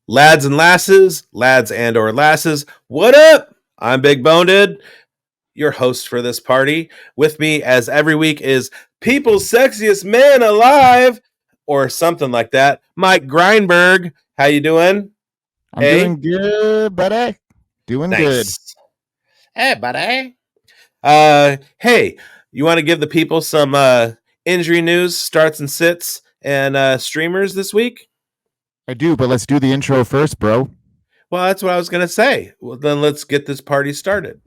Lads and lasses, lads and or lasses, what up? I'm Big Boned, your host for this party. With me, as every week, is people's sexiest man alive, or something like that. Mike Greinberg, how you doing? I'm Hey, doing good, buddy. Doing good. nice. Hey, buddy. Hey, you want to give the people some injury news, starts and sits, and streamers this week? I do, but let's do the intro first, bro. Well, that's what I was gonna say. Well, then let's get this party started.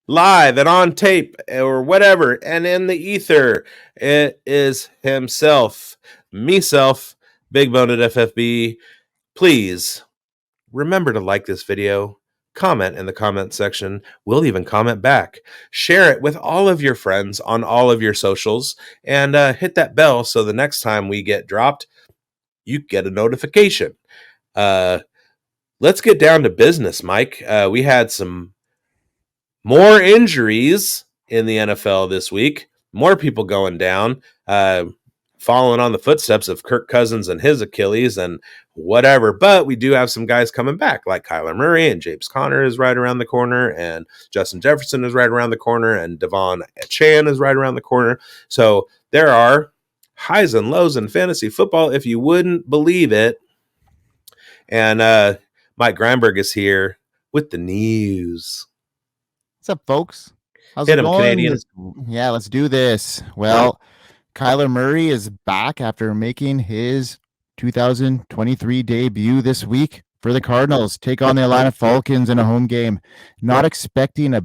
Live and on tape or whatever and in the ether, it is himself, meself, Big Boned FFB. Please remember to like this video, comment in the comment section. We'll even comment back. Share it with all of your friends on all of your socials, and hit that bell so the next time we get dropped, you get a notification. Let's get down to business, Mike. We had some more injuries in the NFL this week. More people going down, following on the footsteps of Kirk Cousins and his Achilles and whatever. But we do have some guys coming back, like Kyler Murray, and James Conner is right around the corner, and Justin Jefferson is right around the corner, and Devon Chan is right around the corner. So there are highs and lows in fantasy football, if you wouldn't believe it. And Mike Greinberg is here with the news. What's up, folks? How's Hit it him, going? Canadian. Yeah, let's do this. Well, Kyler Murray is back after making his 2023 debut this week for the Cardinals. Take on the Atlanta Falcons in a home game. Not expecting a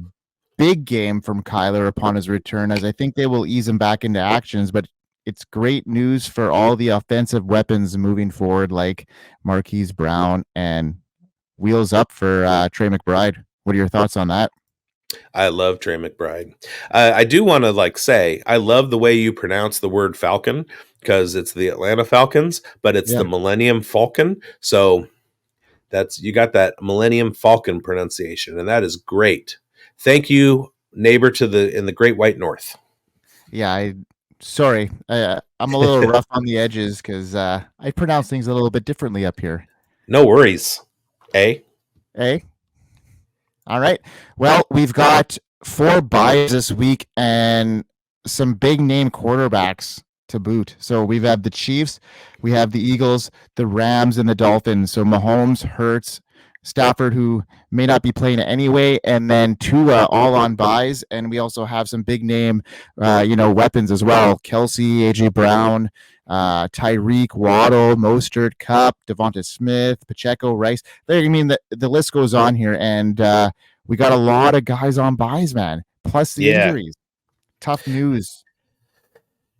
big game from Kyler upon his return, as I think they will ease him back into actions, but it's great news for all the offensive weapons moving forward, like Marquise Brown, and wheels up for Trey McBride. What are your thoughts on that? I love Trey McBride. I do want to say I love the way you pronounce the word Falcon, because it's the Atlanta Falcons, but it's Yeah. the Millennium Falcon. So that's, you got that Millennium Falcon pronunciation, and that is great. Thank you, neighbor in the Great White North. Yeah, sorry. I'm a little rough on the edges because I pronounce things a little bit differently up here. No worries. Hey. All right. Well, we've got 4 buys this week and some big name quarterbacks to boot. So we've had the Chiefs, we have the Eagles, the Rams, and the Dolphins. So Mahomes, Hurts, Stafford, who may not be playing anyway, and then Tua all on buys. And we also have some big name, weapons as well. Kelsey, AJ Brown, Tyreek, Waddle, Mostert, Cup, Devonta Smith, Pacheco, Rice. I mean, the list goes on here, and we got a lot of guys on buys, man. Plus the injuries. Tough news.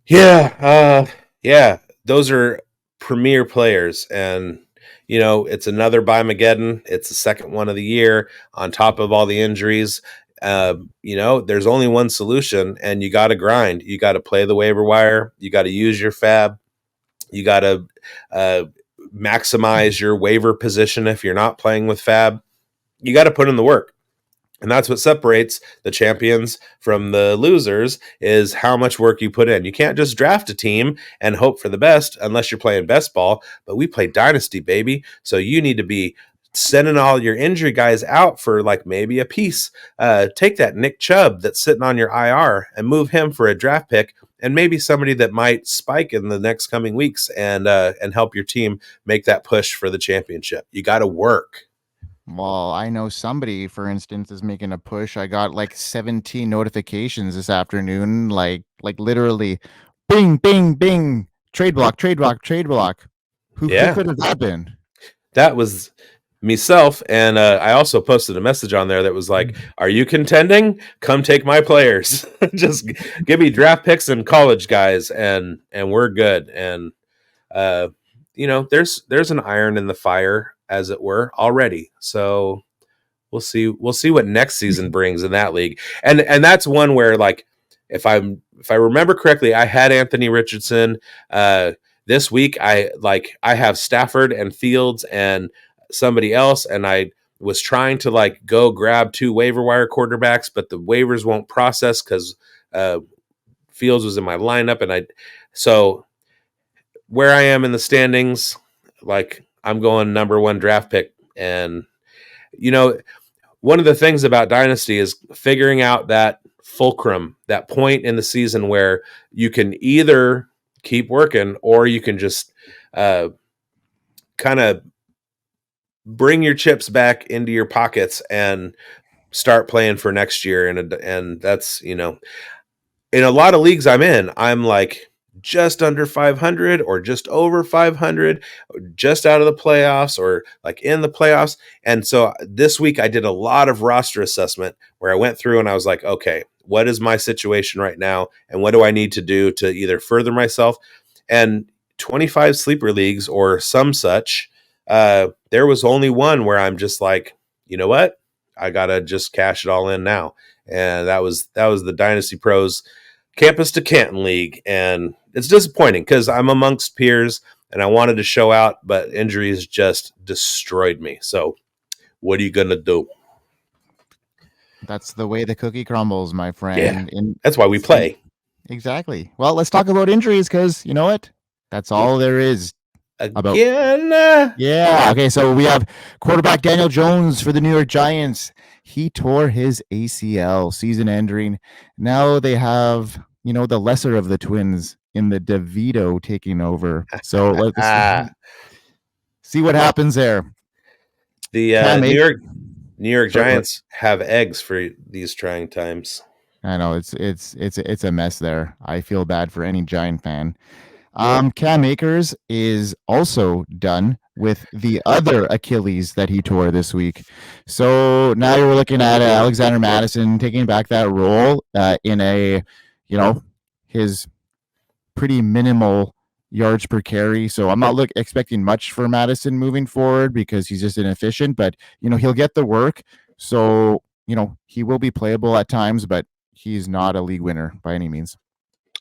Yeah, those are premier players, and it's another Buymageddon. It's the second one of the year on top of all the injuries. There's only one solution, and you got to grind. You got to play the waiver wire. You got to use your fab. You got to maximize your waiver position if you're not playing with fab. You got to put in the work. And that's what separates the champions from the losers, is how much work you put in. You can't just draft a team and hope for the best unless you're playing best ball. But we play Dynasty, baby. So you need to be sending all your injury guys out for maybe a piece. Take that Nick Chubb that's sitting on your IR and move him for a draft pick, and maybe somebody that might spike in the next coming weeks and help your team make that push for the championship. You got to work. Well, I know somebody, for instance, is making a push. I got 17 notifications this afternoon, like literally, bing, bing, bing, trade block, trade block, trade block. Who could have that been? That was myself, and I also posted a message on there that was like, "Are you contending? Come take my players. Just give me draft picks and college guys, and we're good." And uh, there's an iron in the fire, as it were, already. So we'll see what next season brings in that league, and that's one where, like, if I remember correctly, I had Anthony Richardson. This week I have Stafford and Fields and somebody else, and I was trying to like go grab 2 waiver wire quarterbacks, but the waivers won't process because Fields was in my lineup, and so where I am in the standings, like, I'm going number 1 draft pick. And one of the things about Dynasty is figuring out that fulcrum, that point in the season where you can either keep working or you can just kind of bring your chips back into your pockets and start playing for next year. And that's, in a lot of leagues I'm like just under 500 or just over 500, just out of the playoffs or like in the playoffs. And so this week I did a lot of roster assessment where I went through and I was like, okay, what is my situation right now? And what do I need to do to either further myself? And 25 sleeper leagues or some such, there was only one where I'm just like, you know what? I got to just cash it all in now. And that was the Dynasty Pros Campus to Canton League. And it's disappointing because I'm amongst peers and I wanted to show out, but injuries just destroyed me. So what are you going to do? That's the way the cookie crumbles, my friend. Yeah, that's why we play. Exactly. Well, let's talk about injuries because you know what? That's all there is. Again? Yeah. Okay, so we have quarterback Daniel Jones for the New York Giants. He tore his ACL, season ending. Now they have, the lesser of the twins in the DeVito taking over. So let's see what happens there. The New York Giants have eggs for these trying times. I know it's a mess there. I feel bad for any Giant fan. Cam Akers is also done with the other Achilles that he tore this week. So now you're looking at Alexander Mattison taking back that role in a, his pretty minimal yards per carry. So I'm not expecting much for Mattison moving forward because he's just inefficient, but, he'll get the work. So, he will be playable at times, but he's not a league winner by any means.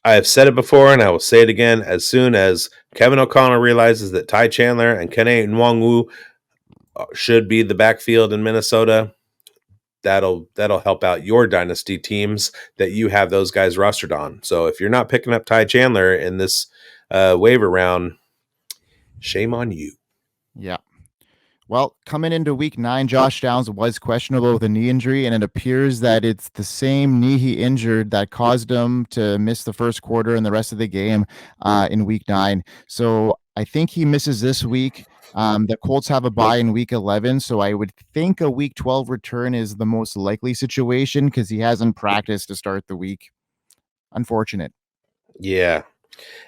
I have said it before, and I will say it again. As soon as Kevin O'Connell realizes that Ty Chandler and Kene Nwangwu should be the backfield in Minnesota, that'll help out your dynasty teams that you have those guys rostered on. So if you're not picking up Ty Chandler in this waiver round, shame on you. Yeah. Well, coming into week 9, Josh Downs was questionable with a knee injury, and it appears that it's the same knee he injured that caused him to miss the first quarter and the rest of the game in week 9. So I think he misses this week. The Colts have a bye in week 11, so I would think a week 12 return is the most likely situation because he hasn't practiced to start the week. Unfortunate. Yeah.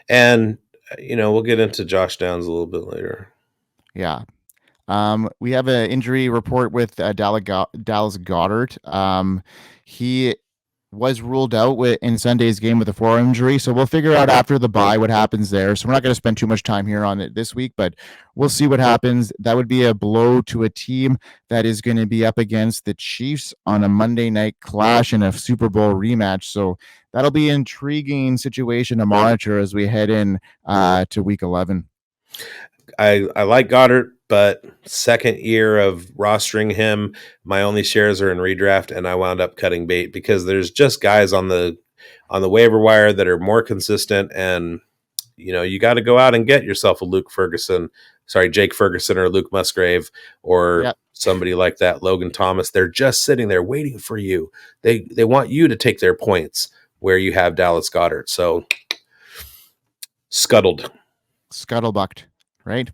And, we'll get into Josh Downs a little bit later. Yeah. We have an injury report with Dallas Goedert. He was ruled out in Sunday's game with a forearm injury, so we'll figure out after the bye what happens there. So we're not going to spend too much time here on it this week, but we'll see what happens. That would be a blow to a team that is going to be up against the Chiefs on a Monday night clash in a Super Bowl rematch. So that'll be an intriguing situation to monitor as we head in to week 11. I like Goddard, but second year of rostering him, my only shares are in redraft, and I wound up cutting bait because there's just guys on the waiver wire that are more consistent, and you got to go out and get yourself a Jake Ferguson or Luke Musgrave or somebody like that, Logan Thomas. They're just sitting there waiting for you. They want you to take their points where you have Dallas Goedert. So scuttlebucked. Right?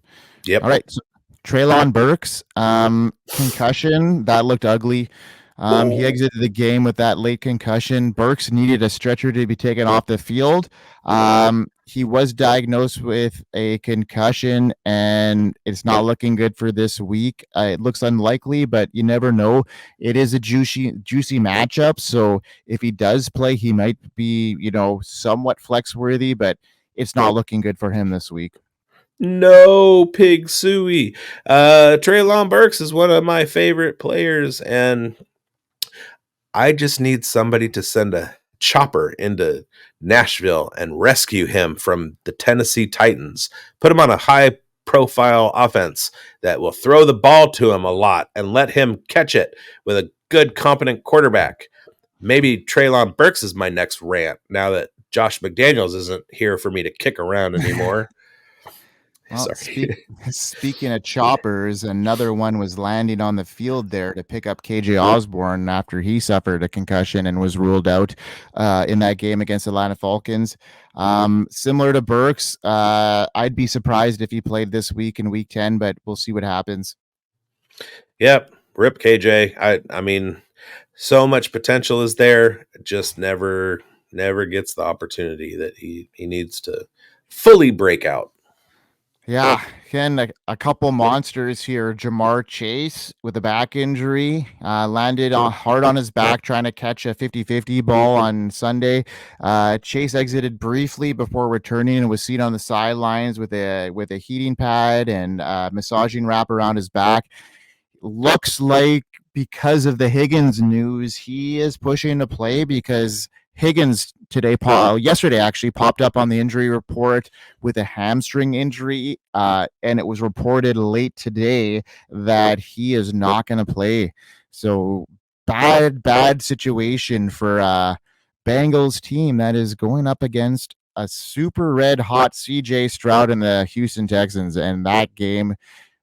Yep. All right. So Treylon Burks, concussion, that looked ugly. He exited the game with that late concussion. Burks needed a stretcher to be taken off the field. He was diagnosed with a concussion, and it's not looking good for this week. It looks unlikely, but you never know. It is a juicy matchup. So if he does play, he might be, somewhat flex worthy, but it's not looking good for him this week. No, Pig Suey. Treylon Burks is one of my favorite players, and I just need somebody to send a chopper into Nashville and rescue him from the Tennessee Titans. Put him on a high profile offense that will throw the ball to him a lot and let him catch it with a good, competent quarterback. Maybe Treylon Burks is my next rant now that Josh McDaniels isn't here for me to kick around anymore. Well, speaking of choppers, another one was landing on the field there to pick up KJ Osborne after he suffered a concussion and was ruled out in that game against Atlanta Falcons. Similar to Burks, I'd be surprised if he played this week in Week 10, but we'll see what happens. Yep, rip KJ. I mean, so much potential is there, just never gets the opportunity that he needs to fully break out. Yeah, again, a couple monsters here. Jamar Chase with a back injury, landed hard on his back trying to catch a 50-50 ball on Sunday. Chase exited briefly before returning and was seen on the sidelines with a heating pad and massaging wrap around his back. Looks like because of the Higgins news, he is pushing to play because Higgins yesterday actually popped up on the injury report with a hamstring injury, and it was reported late today that he is not going to play. So bad situation for Bengals team that is going up against a super red hot CJ Stroud and the Houston Texans, and that game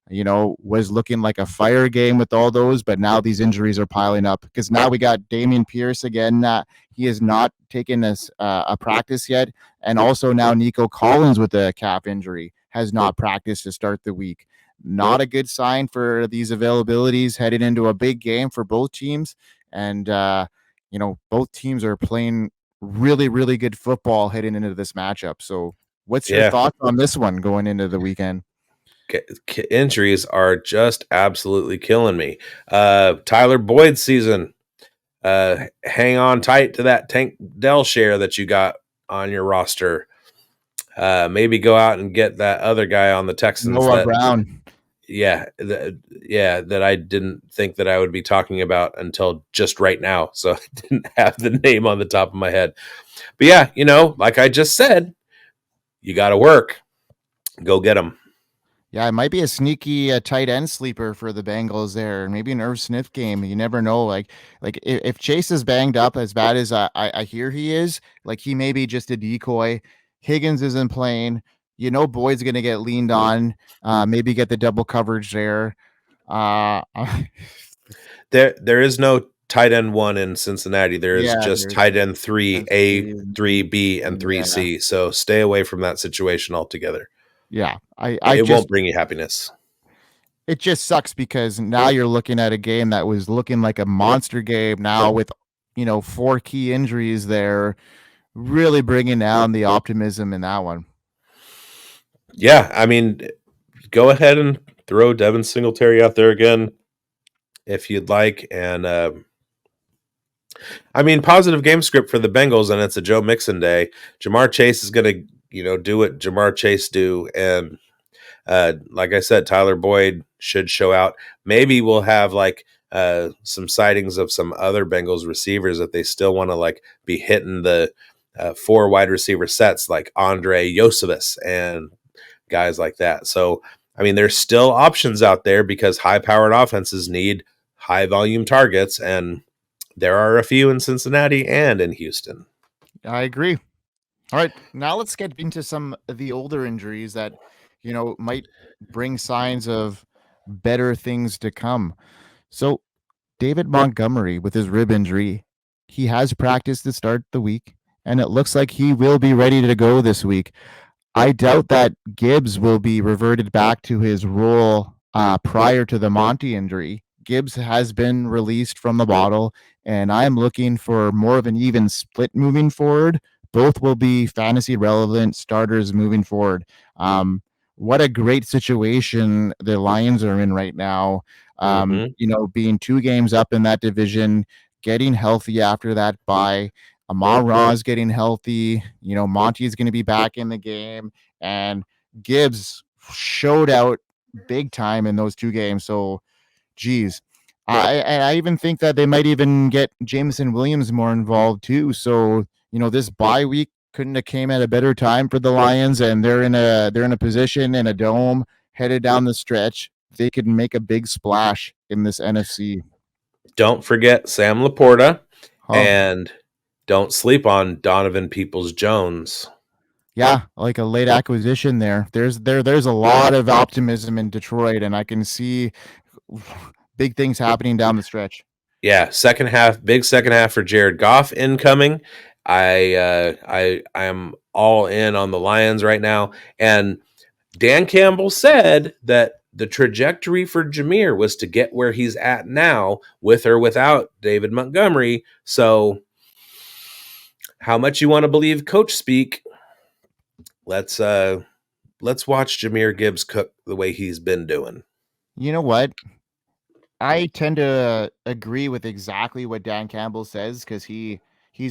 was looking like a fire game with all those, but now these injuries are piling up because now we got Dameon Pierce again. He has not taken a practice yet. And also now Nico Collins with a calf injury has not practiced to start the week. Not a good sign for these availabilities heading into a big game for both teams. And, both teams are playing really, really good football heading into this matchup. So what's your thoughts on this one going into the weekend? Injuries are just absolutely killing me. Tyler Boyd's season. Hang on tight to that Tank Dell share that you got on your roster. Maybe go out and get that other guy on the Texans. Noah Brown. Yeah, that I didn't think that I would be talking about until just right now. So I didn't have the name on the top of my head. But yeah, like I just said, you got to work. Go get them. Yeah, it might be a sneaky tight end sleeper for the Bengals there. Maybe an Irv Smith game. You never know. Like if Chase is banged up as bad as I hear he is, like he may be just a decoy. Higgins isn't playing. Boyd's going to get leaned on. Maybe get the double coverage there. There is no tight end 1 in Cincinnati. There is just tight end 3A, 3B, and 3C. So stay away from that situation altogether. Yeah, it won't bring you happiness. It just sucks because now you're looking at a game that was looking like a monster game now with 4 key injuries there, really bringing down the optimism in that one. Yeah, I mean, go ahead and throw Devin Singletary out there again if you'd like. And positive game script for the Bengals, and it's a Joe Mixon day. Jamar Chase is going to do what Jamar Chase do. And like I said, Tyler Boyd should show out. Maybe we'll have some sightings of some other Bengals receivers that they still want to be hitting the 4 wide receiver sets like Andre Yosevich and guys like that. So, there's still options out there because high-powered offenses need high-volume targets, and there are a few in Cincinnati and in Houston. I agree. All right, now let's get into some of the older injuries that, might bring signs of better things to come. So David Montgomery with his rib injury, he has practiced to start the week, and it looks like he will be ready to go this week. I doubt that Gibbs will be reverted back to his role prior to the Monty injury, Gibbs has been released from the bottle, and I'm looking for more of an even split moving forward. Both will be fantasy relevant starters moving forward. What a great situation the Lions are in right now. Mm-hmm. Being 2 games up in that division, getting healthy after that bye. Amon Ra is getting healthy. Monty is going to be back in the game, and Gibbs showed out big time in those 2 games. So, geez, I even think that they might even get Jameson Williams more involved too. So, this bye week couldn't have came at a better time for the Lions, and they're in a position in a dome headed down the stretch. They could make a big splash in this NFC. Don't forget Sam Laporta, Oh, and don't sleep on Donovan Peoples-Jones. yeah, like a late acquisition there. There's a lot of optimism in Detroit, and I can see big things happening down the stretch. Yeah, second half, big second half for Jared Goff incoming. I am all in on the Lions right now. And Dan Campbell said that the trajectory for Jameer was to get where he's at now, with or without David Montgomery. So, how much you want to believe coach speak? Let's watch Jameer Gibbs cook the way he's been doing. You know what? I tend to agree with exactly what Dan Campbell says because he's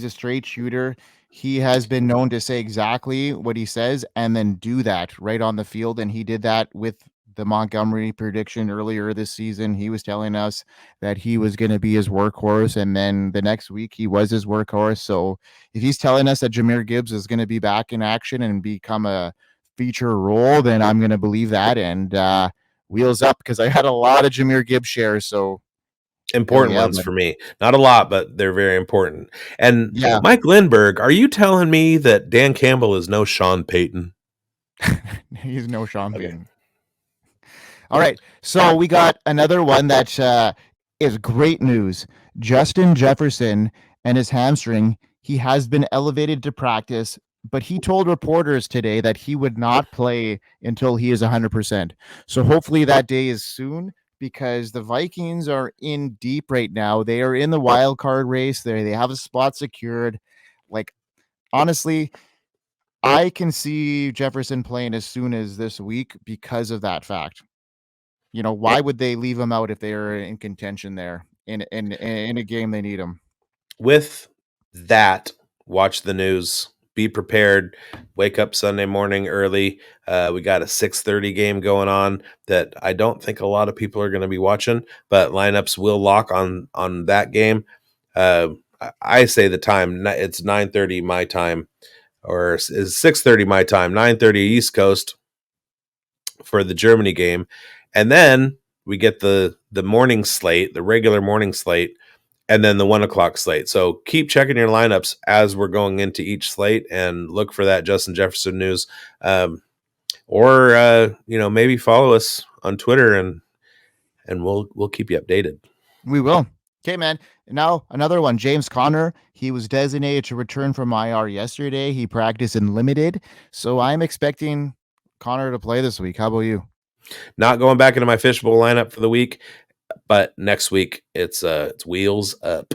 a straight shooter. He has been known to say exactly what he says and then do that right on the field. And he did that with the Montgomery prediction earlier this season. He was telling us that he was going to be his workhorse, and then the next week he was his workhorse. So if he's telling us that Jameer Gibbs is going to be back in action and become a feature role, then I'm going to believe that. And wheels up, because I had a lot of Jameer Gibbs shares. So Important yeah, ones for me. Not a lot, but they're very important. And yeah, Mike Lindbergh, are you telling me that Dan Campbell is no Sean Payton? he's no Sean Okay. Payton. All right, so we got another one that is great news. Justin Jefferson and his hamstring. He has been elevated to practice, but he told reporters today that he would not play until he is 100%. So hopefully that day is soon, because the Vikings are in deep right now. They are in the wild card race. They have a spot secured. Like, honestly, I can see Jefferson playing as soon as this week because of that fact. Why would they leave him out if they are in contention there in a game they need him? With that, watch the news. Be prepared. Wake up Sunday morning early. We got a 6:30 game going on that I don't think a lot of people are going to be watching, but lineups will lock on that game. I say the time, it's 9:30 my time, or is 6:30 my time, 9:30 East Coast for the Germany game, and then we get the morning slate, the regular morning slate, and then the 1 o'clock slate. So keep checking your lineups as we're going into each slate, and look for that Justin Jefferson news, or maybe follow us on Twitter, and we'll keep you updated. We will. Okay, man. Now another one. James Conner. He was designated to return from IR yesterday. He practiced in limited, so I'm expecting Connor to play this week. How about you? Not going back into my fishbowl lineup for the week, but next week it's wheels up.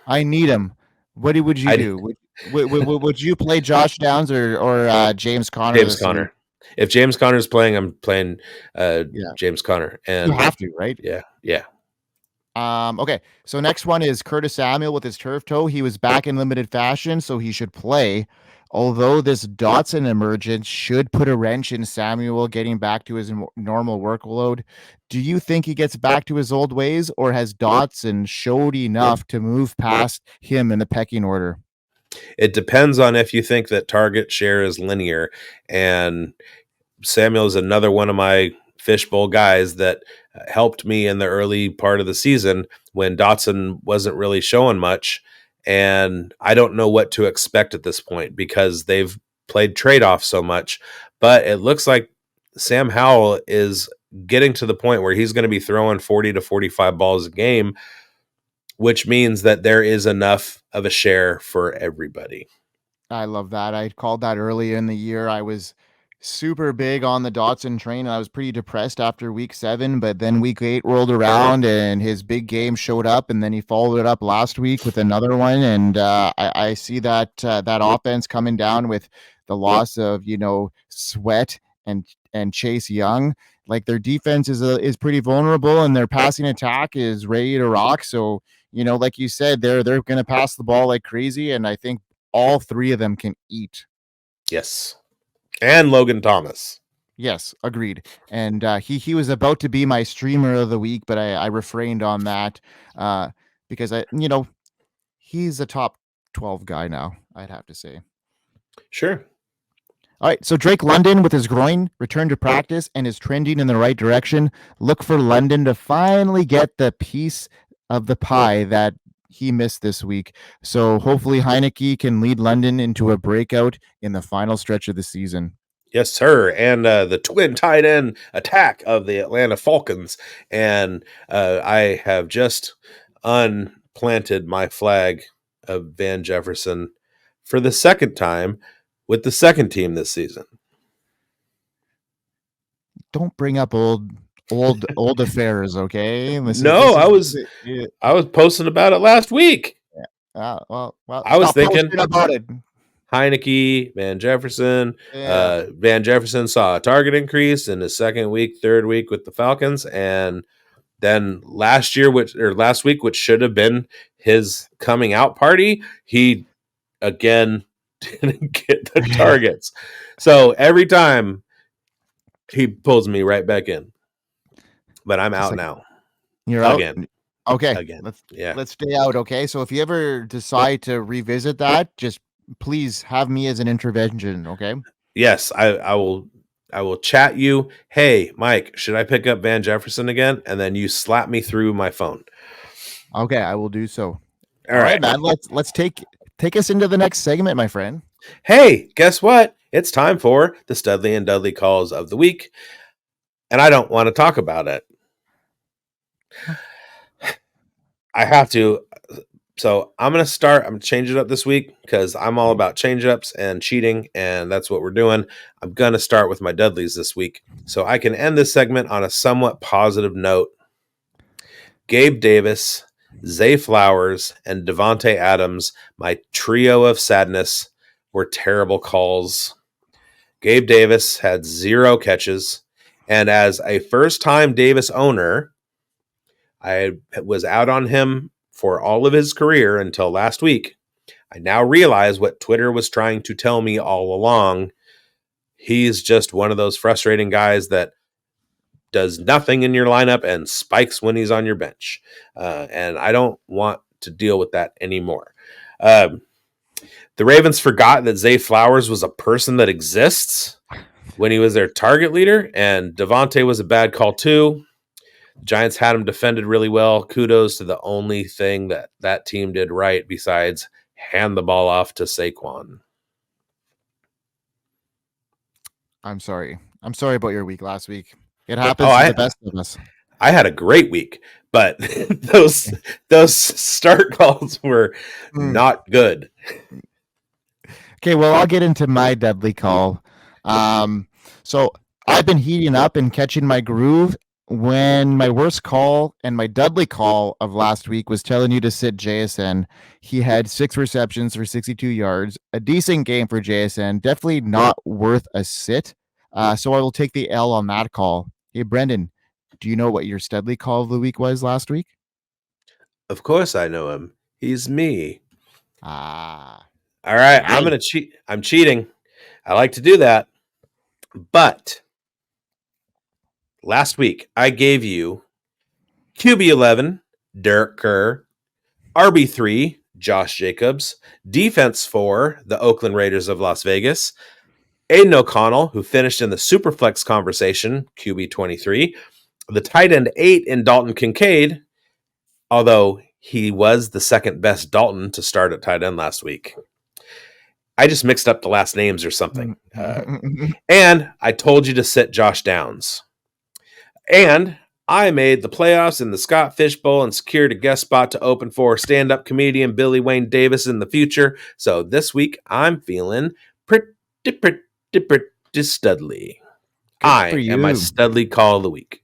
I need him. What would you I do? Would you play Josh Downs or James Conner James this week? Conner. If James Conner's playing, I'm playing Yeah, James Conner. you And have to, right? yeah. Okay, so next one is Curtis Samuel with his turf toe. He was back in limited fashion, so he should play. Although this Dotson emergence should put a wrench in Samuel getting back to his normal workload, do you think he gets back to his old ways, or has Dotson showed enough to move past him in the pecking order? It depends on if you think that target share is linear. And Samuel is another one of my fishbowl guys that helped me in the early part of the season when Dotson wasn't really showing much. And I don't know what to expect at this point because they've played trade off so much. But it looks like Sam Howell is getting to the point where he's going to be throwing 40 to 45 balls a game, which means that there is enough of a share for everybody. I love that. I called that early in the year. I was super big on the Dotson train, and I was pretty depressed after week 7, but then week 8 rolled around and his big game showed up, and then he followed it up last week with another one. And I see that that offense coming down with the loss of, Sweat and Chase Young. Like, their defense is pretty vulnerable, and their passing attack is ready to rock. So, like you said, they're going to pass the ball like crazy, and I think all three of them can eat. Yes. And Logan Thomas. Yes, agreed. And he was about to be my streamer of the week, but I refrained on that because he's a top 12 guy now, I'd have to say. Sure. All right, so Drake London with his groin returned to practice and is trending in the right direction. Look for London to finally get the piece of the pie that he missed this week. So hopefully Heineke can lead London into a breakout in the final stretch of the season. Yes, sir. And the twin tight end attack of the Atlanta Falcons. And I have just unplanted my flag of Van Jefferson for the second time with the second team this season. Don't bring up old affairs, okay? I was posting about it last week. Yeah. Well, I was thinking about it. Heineke, Van Jefferson. Van Jefferson saw a target increase in his third week with the Falcons, and then last week, which should have been his coming out party, he again didn't get the targets. So every time he pulls me right back in, but I'm out now. You're again. Out? Okay. Again. Let's stay out. Okay. So if you ever decide to revisit that, just please have me as an intervention. Okay. Yes, I will chat you. Hey, Mike, should I pick up Van Jefferson again? And then you slap me through my phone. Okay, I will do so. All right, man. Let's take us into the next segment, my friend. Hey, guess what? It's time for the Studley and Dudley calls of the week. And I don't want to talk about it. I have to. So I'm going to change it up this week because I'm all about change ups and cheating, and that's what we're doing. I'm going to start with my Dudleys this week so I can end this segment on a somewhat positive note. Gabe Davis, Zay Flowers, and Devontae Adams, my trio of sadness, were terrible calls. Gabe Davis had 0 catches, and as a first-time Davis owner, I was out on him for all of his career until last week. I now realize what Twitter was trying to tell me all along. He's just one of those frustrating guys that does nothing in your lineup and spikes when he's on your bench. And I don't want to deal with that anymore. The Ravens forgot that Zay Flowers was a person that exists when he was their target leader, and Devontae was a bad call too. The Giants had him defended really well. Kudos to the only thing that team did right besides hand the ball off to Saquon. I'm sorry about your week last week. It happens to the best of us. I had a great week, but those start calls were not good. Okay, well, I'll get into my Dudley call. So I've been heating up and catching my groove when my worst call and my Dudley call of last week was telling you to sit JSN. He had 6 receptions for 62 yards, a decent game for JSN, definitely not worth a sit. So I will take the L on that call. Hey, Brendan, do you know what your Studley call of the week was last week? Of course I know him. He's me. All right, I'm going to cheat. I'm cheating. I like to do that. But last week, I gave you QB11, Derek Kerr, RB3, Josh Jacobs, Defense 4, the Oakland Raiders of Las Vegas, Aiden O'Connell, who finished in the Superflex conversation, QB23, the tight end 8 in Dalton Kincaid, although he was the second best Dalton to start at tight end last week. I just mixed up the last names or something. And I told you to sit Josh Downs. And I made the playoffs in the Scott Fish Bowl and secured a guest spot to open for stand-up comedian Billy Wayne Davis in the future. So this week, I'm feeling pretty to Studley. Good I for am my you. Studley call of the week.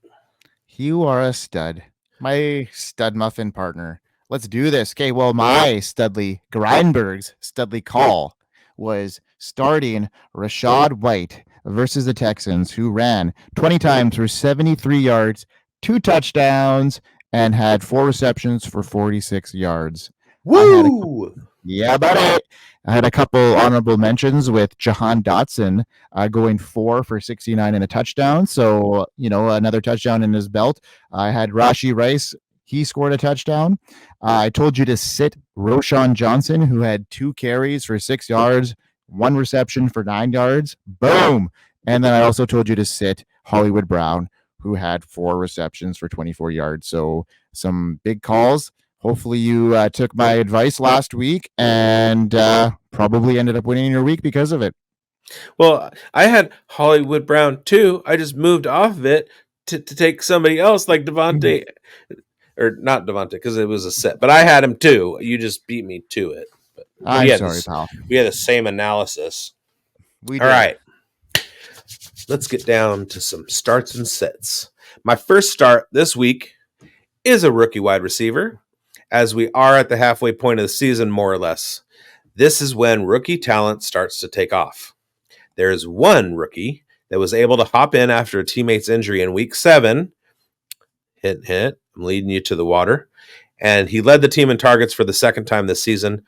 You are a stud. My stud muffin partner. Let's do this. Okay, well, my Studley Grindberg's Studley call was starting Rashad White versus the Texans, who ran 20 times for 73 yards, 2 touchdowns, and had 4 receptions for 46 yards. Woo! Yeah, buddy. I had a couple honorable mentions with Jahan Dotson going 4 for 69 and a touchdown. So, another touchdown in his belt. I had Rashi Rice. He scored a touchdown. I told you to sit Roshan Johnson, who had 2 carries for 6 yards, 1 reception for 9 yards. Boom. And then I also told you to sit Hollywood Brown, who had 4 receptions for 24 yards. So some big calls. Hopefully you took my advice last week and probably ended up winning your week because of it. Well, I had Hollywood Brown too. I just moved off of it to take somebody else like Devontae. Or not Devontae, because it was a set. But I had him too. You just beat me to it. But I'm sorry, pal. We had the same analysis. We All did. right. Let's get down to some starts and sets. My first start this week is a rookie wide receiver, as we are at the halfway point of the season, more or less. This is when rookie talent starts to take off. There is one rookie that was able to hop in after a teammate's injury in week 7. Hint, hint. I'm leading you to the water. And he led the team in targets for the second time this season.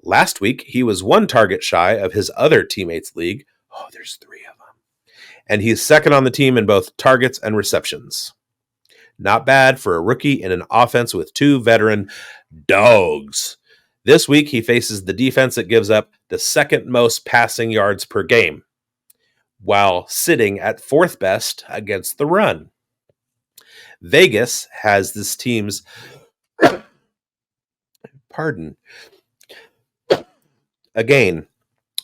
Last week, he was 1 target shy of his other teammates' league. Oh, there's 3 of them. And he's second on the team in both targets and receptions. Not bad for a rookie in an offense with 2 veteran dogs. This week, he faces the defense that gives up the second most passing yards per game, while sitting at 4th best against the run. Vegas has this team's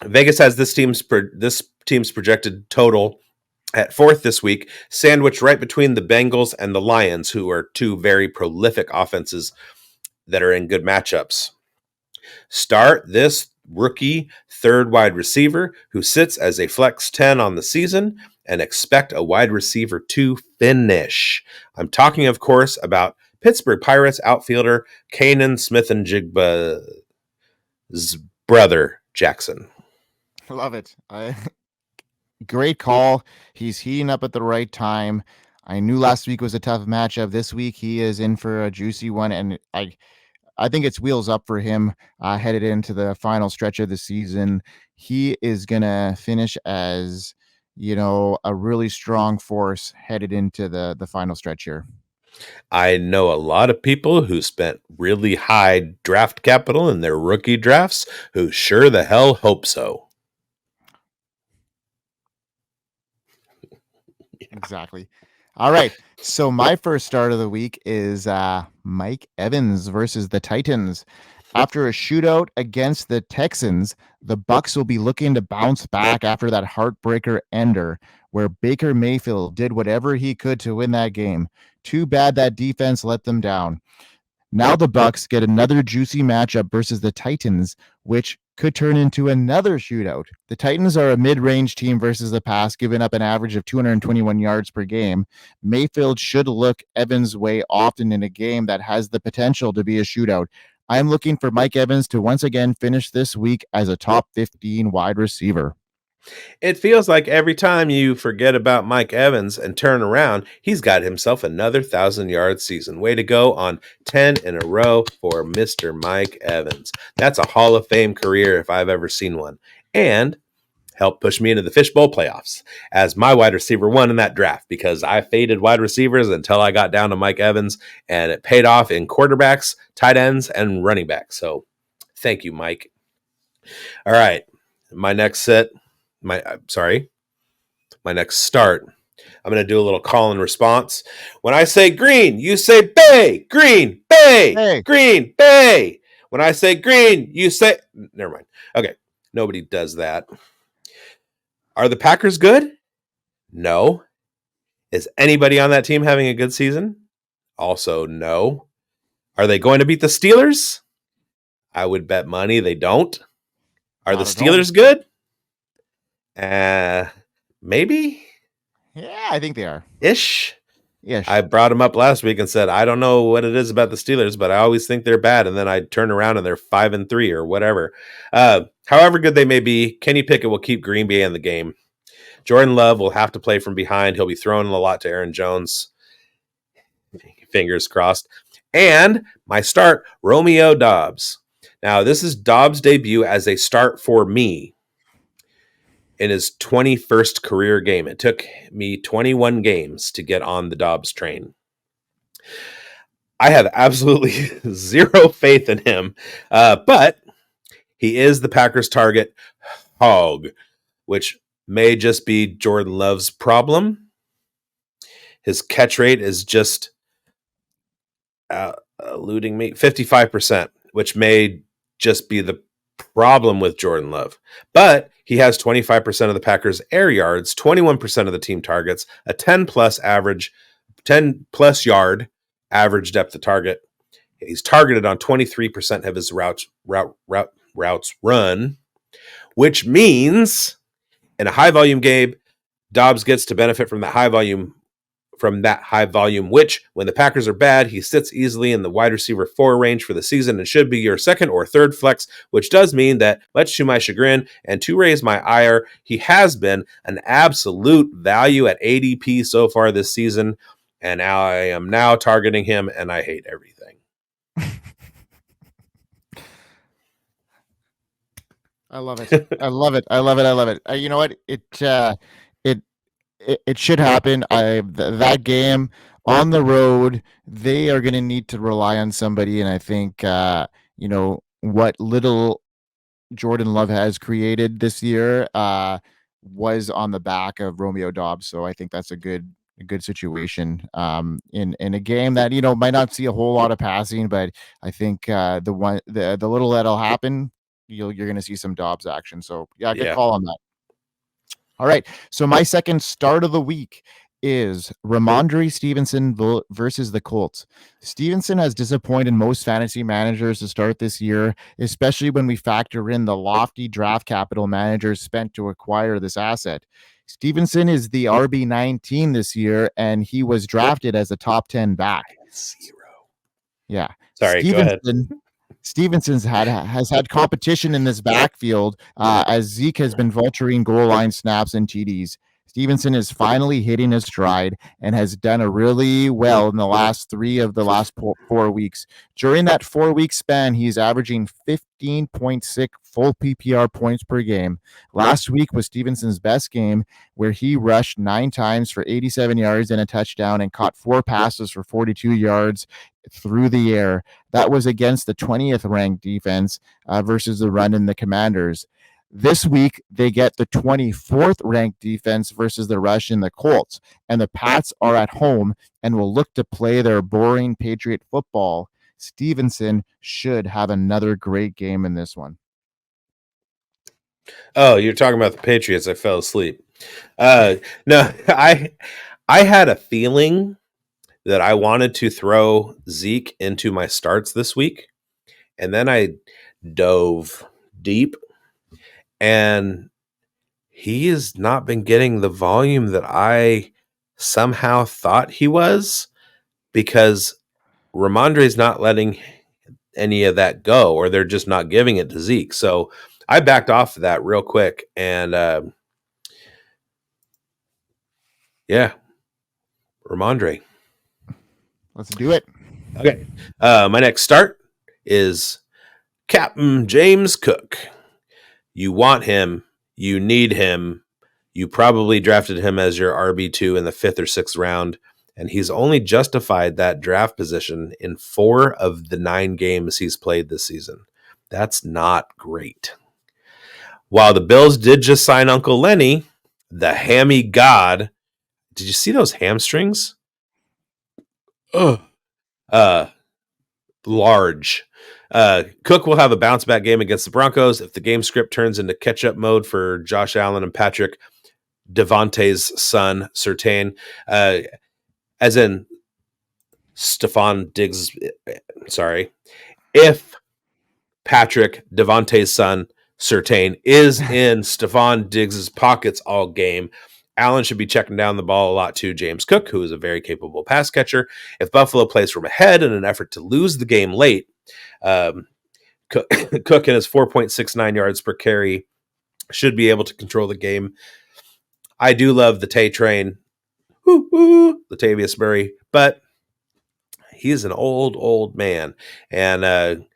Vegas has this team's projected total at 4th this week, sandwiched right between the Bengals and the Lions, who are 2 very prolific offenses that are in good matchups. Start this rookie 3rd wide receiver who sits as a flex 10 on the season and expect a wide receiver to finish. I'm talking, of course, about Pittsburgh Pirates outfielder Kanan Smith-Njigba's brother, Jackson. Love it. Great call. He's heating up at the right time. I knew last week was a tough matchup. This week he is in for a juicy one, and I think it's wheels up for him headed into the final stretch of the season. He is going to finish as, a really strong force headed into the final stretch here. I know a lot of people who spent really high draft capital in their rookie drafts who sure the hell hope so. Exactly. All right. So my first start of the week is Mike Evans versus the Titans. After a shootout against the Texans, the Bucs will be looking to bounce back after that heartbreaker ender where Baker Mayfield did whatever he could to win that game. Too bad that defense let them down. Now the Bucs get another juicy matchup versus the Titans, which could turn into another shootout. The Titans are a mid-range team versus the pass, giving up an average of 221 yards per game. Mayfield should look Evans' way often in a game that has the potential to be a shootout. I'm looking for Mike Evans to once again finish this week as a top 15 wide receiver. It feels like every time you forget about Mike Evans and turn around, he's got himself another 1,000-yard season. Way to go on 10 in a row for Mr. Mike Evans. That's a Hall of Fame career if I've ever seen one. And helped push me into the Fishbowl playoffs as my wide receiver 1 in that draft because I faded wide receivers until I got down to Mike Evans, and it paid off in quarterbacks, tight ends, and running backs. So thank you, Mike. All right, my next start. I'm going to do a little call and response. When I say green, you say bay. Green, bay. Hey. Green, bay. When I say green, you say... Never mind. Okay, nobody does that. Are the Packers good? No. Is anybody on that team having a good season? Also, no. Are they going to beat the Steelers? I would bet money they don't. Are the Steelers good? maybe Yeah, I think they are. ish. Ish. I brought them up last week and said I don't know what it is about the Steelers, but I always think they're bad, and then I turn around and they're 5-3 or whatever. However good they may be, Kenny Pickett will keep Green Bay in the game. Jordan Love will have to play from behind. He'll be throwing a lot to Aaron Jones. Fingers crossed. And my start, Romeo Doubs. Now, this is Dobbs' debut as a start for me in his 21st career game. It took me 21 games to get on the Dobbs train. I have absolutely zero faith in him, but he is the Packers' target hog, which may just be Jordan Love's problem. His catch rate is just eluding me 55%, which may just be the problem with Jordan Love. But he has 25% of the Packers' air yards, 21% of the team targets, a 10 plus yard average depth of target. He's targeted on 23% of his routes run, which means in a high volume game, Dobbs gets to benefit from that high volume, which when the Packers are bad, he sits easily in the wide receiver 4 range for the season and should be your second or third flex, which does mean that, much to my chagrin and to raise my ire, he has been an absolute value at ADP so far this season, and now I am now targeting him, and I hate everything. I love it. I love it. I love it. I love it. You know what? It should happen. That game on the road, they are going to need to rely on somebody, and I think what little Jordan Love has created this year was on the back of Romeo Doubs. So I think that's a good situation in a game that might not see a whole lot of passing, but I think the little that'll happen, you're going to see some Doubs action. So good call on that. All right. So my second start of the week is Ramondre Stevenson versus the Colts. Stevenson has disappointed most fantasy managers to start this year, especially when we factor in the lofty draft capital managers spent to acquire this asset. Stevenson is the RB19 this year, and he was drafted as a top 10 back. 0. Yeah. Sorry, go ahead. Stevenson's has had competition in this backfield as Zeke has been vulturing goal line snaps and TDs. Stevenson is finally hitting his stride and has done really well in the last 3 of the last 4 weeks. During that 4-week span, he's averaging 15.6 full PPR points per game. Last week was Stevenson's best game, where he rushed 9 times for 87 yards and a touchdown and caught 4 passes for 42 yards through the air. That was against the 20th ranked defense versus the run in the Commanders. This week, they get the 24th ranked defense versus the rush in the Colts, and the Pats are at home and will look to play their boring Patriot football. Stevenson should have another great game in this one. Oh, you're talking about the Patriots. I fell asleep. No, I had a feeling that I wanted to throw Zeke into my starts this week, and then I dove deep, and he has not been getting the volume that I somehow thought he was, because Ramondre's not letting any of that go, or they're just not giving it to Zeke. So I backed off of that real quick, and Ramondre. Let's do it. Okay. My next start is Captain James Cook. You want him. You need him. You probably drafted him as your RB2 in the 5th or 6th round, and he's only justified that draft position in 4 of the 9 games he's played this season. That's not great. While the Bills did just sign Uncle Lenny, the hammy god, did you see those hamstrings? Large. Cook will have a bounce back game against the Broncos if the game script turns into catch up mode for Josh Allen and Patrick Devontae's son, Surtain, as in Stephon Diggs. Sorry. If Patrick Devontae's son, Surtain, is in Stephon Diggs' pockets all game, Allen should be checking down the ball a lot too. James Cook, who is a very capable pass catcher. If Buffalo plays from ahead in an effort to lose the game late, Cook in his 4.69 yards per carry should be able to control the game. I do love the Tay train, Latavius Murray, but he's an old man, and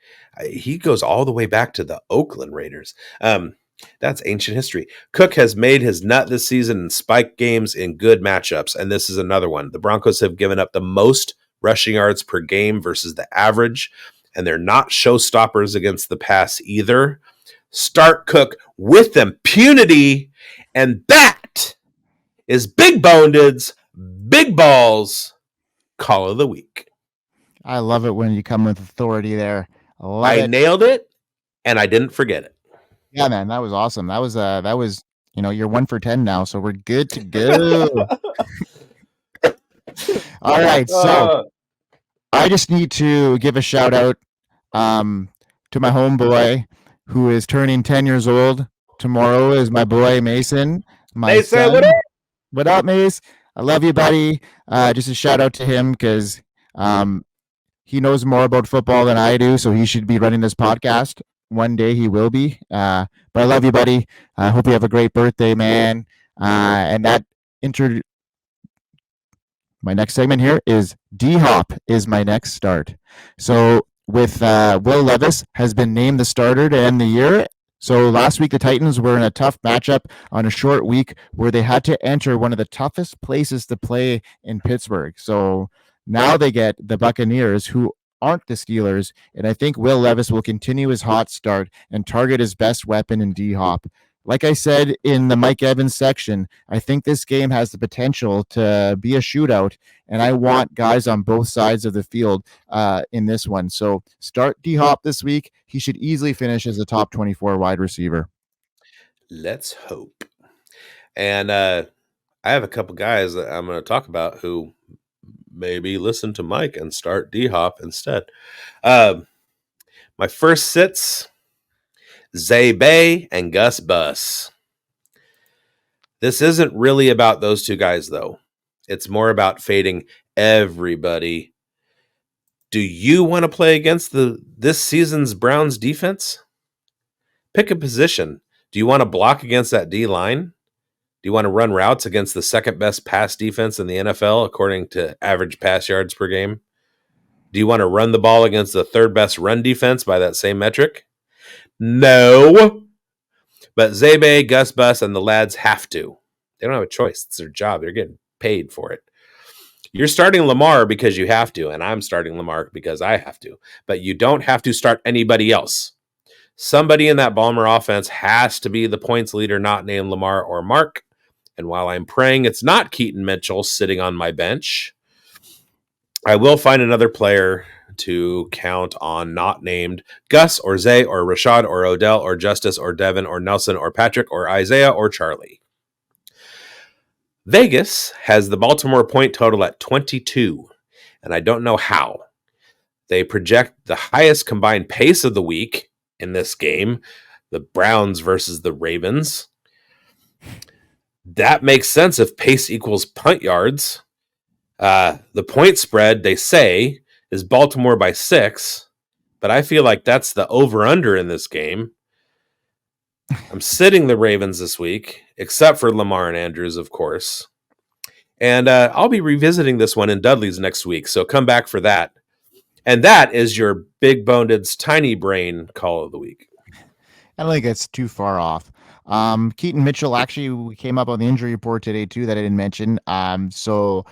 he goes all the way back to the Oakland Raiders. That's ancient history. Cook has made his nut this season in spike games in good matchups, and this is another one. The Broncos have given up the most rushing yards per game versus the average, and they're not showstoppers against the pass either. Start Cook with impunity, and that is Big Boned's Big Balls Call of the Week. I love it when you come with authority there. I nailed it, and I didn't forget it. Yeah, man, that was awesome. That was you're 1 for 10 now, so we're good to go. All right, so I just need to give a shout out to my homeboy who is turning 10 years old. Tomorrow is my boy Mason. Mason, what up, Mace? I love you, buddy. Just a shout out to him because he knows more about football than I do, so he should be running this podcast. One day he will be. But I love you, buddy. I hope you have a great birthday, man. And that my next segment here is D-Hop is my next start. So with Will Levis has been named the starter to end the year. So last week the Titans were in a tough matchup on a short week where they had to enter one of the toughest places to play in Pittsburgh. So now they get the Buccaneers, who aren't the Steelers, and I think Will Levis will continue his hot start and target his best weapon in D-Hop. Like I said in the Mike Evans section, I think this game has the potential to be a shootout, and I want guys on both sides of the field in this one. So start D-Hop this week. He should easily finish as a top 24 wide receiver. Let's hope. And I have a couple guys that I'm going to talk about who maybe listen to Mike and start D-Hop instead. My first sits, Zay Bay and Gus Bus. This isn't really about those two guys, though. It's more about fading everybody. Do you want to play against this season's Browns defense? Pick a position. Do you want to block against that D-line? Do you want to run routes against the second best pass defense in the NFL, according to average pass yards per game? Do you want to run the ball against the third best run defense by that same metric? No. But Zebe, Gus Bus, and the lads have to. They don't have a choice. It's their job. They're getting paid for it. You're starting Lamar because you have to, and I'm starting Lamar because I have to. But you don't have to start anybody else. Somebody in that Balmer offense has to be the points leader, not named Lamar or Mark. And while I'm praying it's not Keaton Mitchell sitting on my bench, I will find another player to count on not named Gus or Zay or Rashad or Odell or Justice or Devin or Nelson or Patrick or Isaiah or Charlie. Vegas has the Baltimore point total at 22, and I don't know how. They project the highest combined pace of the week in this game, the Browns versus the Ravens. That makes sense if pace equals punt yards. The point spread, they say, is Baltimore by 6, but I feel like that's the over-under in this game. I'm sitting the Ravens this week, except for Lamar and Andrews, of course. And I'll be revisiting this one in Dudley's next week, so come back for that. And that is your Big Boned's Tiny Brain Call of the Week. I don't think it's too far off. Keaton Mitchell actually came up on the injury report today too that I didn't mention. So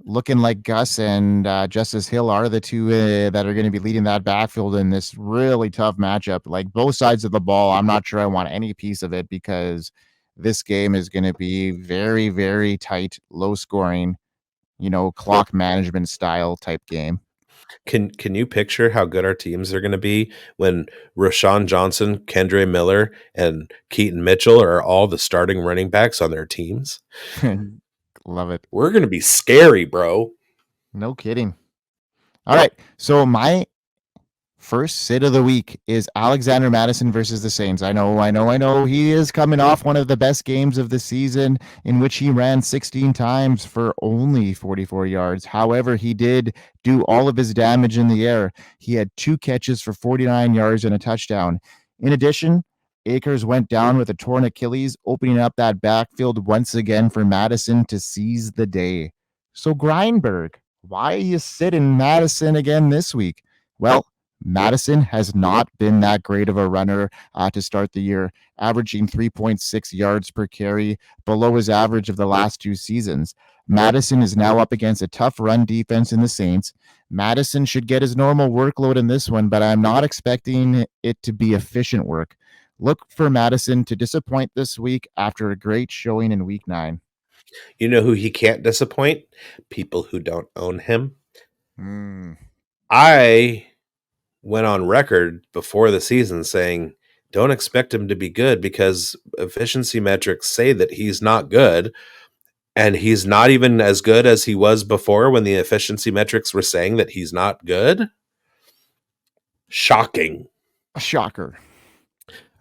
looking like Gus and Justice Hill are the two that are going to be leading that backfield in this really tough matchup. Like both sides of the ball, I'm not sure I want any piece of it because this game is going to be very, very tight, low scoring, clock management style type game. Can you picture how good our teams are going to be when Rashawn Johnson, Kendre Miller, and Keaton Mitchell are all the starting running backs on their teams? Love it. We're going to be scary, bro. No kidding. All right. So my First sit of the week is Alexander Madison versus the Saints. I know. He is coming off one of the best games of the season in which he ran 16 times for only 44 yards. However, he did do all of his damage in the air. He had 2 catches for 49 yards and a touchdown. In addition, Akers went down with a torn Achilles, opening up that backfield once again for Madison to seize the day. So, Greinberg, why are you sitting Madison again this week? Well, Madison has not been that great of a runner to start the year, averaging 3.6 yards per carry, below his average of the last 2 seasons. Madison is now up against a tough run defense in the Saints. Madison should get his normal workload in this one, but I'm not expecting it to be efficient work. Look for Madison to disappoint this week after a great showing in week 9. You know who he can't disappoint? People who don't own him. I went on record before the season saying, don't expect him to be good because efficiency metrics say that he's not good. And he's not even as good as he was before when the efficiency metrics were saying that he's not good. Shocking. A shocker.